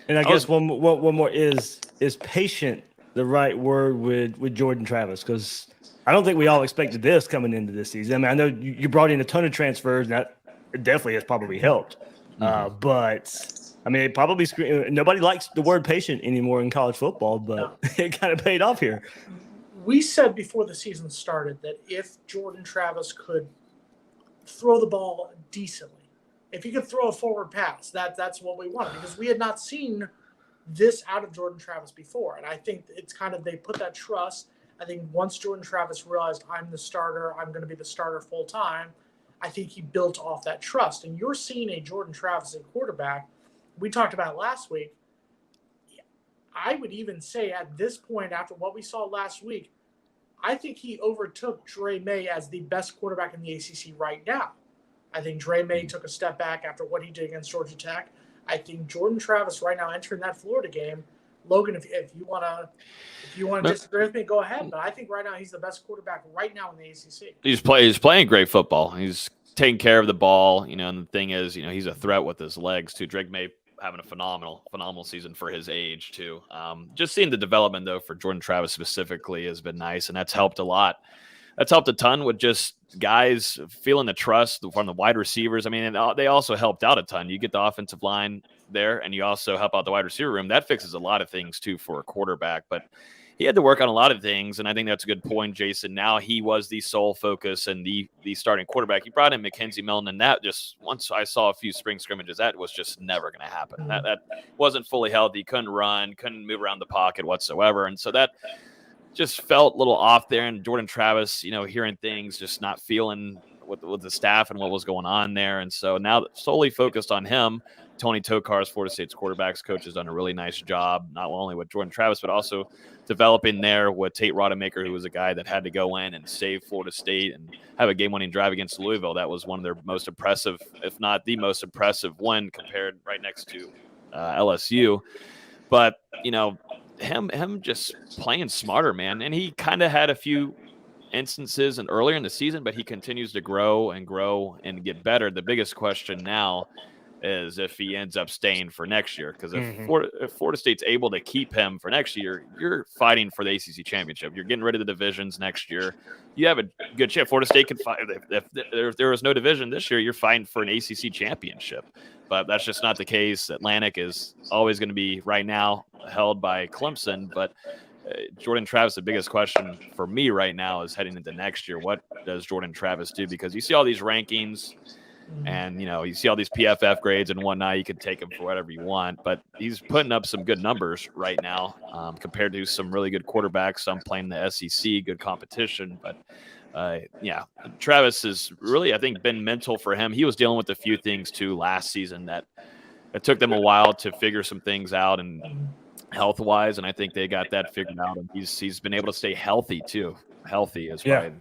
And I guess one more is patient the right word with Jordan Travis? Because I don't think we all expected this coming into this season. I mean, I know you brought in a ton of transfers, and that definitely has probably helped. But I mean, it probably nobody likes the word patient anymore in college football, No. but it kind of paid off here. We said before the season started that if Jordan Travis could throw the ball decently, if he could throw a forward pass, that's what we wanted, because we had not seen this out of Jordan Travis before. And I think it's kind of, they put that trust. I think once Jordan Travis realized, I'm the starter, I'm going to be the starter full time, I think he built off that trust. And you're seeing a Jordan Travis at quarterback. We talked about last week. I would even say at this point, after what we saw last week, I think he overtook Dre May as the best quarterback in the ACC right now. I think Dre May took a step back after what he did against Georgia Tech. I think Jordan Travis right now entering that Florida game. Logan, if you want to disagree with me, go ahead. But I think right now he's the best quarterback right now in the ACC. He's playing great football. He's taking care of the ball, and the thing is, he's a threat with his legs too. Drake May having a phenomenal season for his age too. Just seeing the development though for Jordan Travis specifically has been nice, and that's helped a lot. That's helped a ton with just guys feeling the trust from the wide receivers. I mean, they also helped out a ton. You get the offensive line there, and you also help out the wide receiver room. That fixes a lot of things too for a quarterback, but he had to work on a lot of things, and I think that's a good point, Jason. Now he was the sole focus and the starting quarterback. He brought in Mackenzie Milton, and that just, once I saw a few spring scrimmages, that was just never going to happen. That wasn't fully healthy, couldn't run, couldn't move around the pocket whatsoever, and so that just felt a little off there. And Jordan Travis, hearing things, just not feeling with the staff and what was going on there, and so now solely focused on him. Tony Tokar's Florida State's quarterbacks coach has done a really nice job, not only with Jordan Travis, but also developing there with Tate Rodemaker, who was a guy that had to go in and save Florida State and have a game-winning drive against Louisville. That was one of their most impressive, if not the most impressive one, compared right next to LSU. But, him just playing smarter, man. And he kind of had a few instances earlier in the season, but he continues to grow and get better. The biggest question now is if he ends up staying for next year. Because if Florida State's able to keep him for next year, you're fighting for the ACC championship. You're getting rid of the divisions next year. You have a good chance. Florida State can fight. If there was no division this year, you're fighting for an ACC championship. But that's just not the case. Atlantic is always going to be right now held by Clemson. But Jordan Travis, the biggest question for me right now is heading into next year. What does Jordan Travis do? Because you see all these rankings, and, you see all these PFF grades and whatnot. You can take him for whatever you want, but he's putting up some good numbers right now compared to some really good quarterbacks. Some playing the SEC, good competition. But, Travis has really, I think, been mental for him. He was dealing with a few things, too, last season that it took them a while to figure some things out and health-wise, and I think they got that figured out. And he's been able to stay healthy, too. Healthy is probably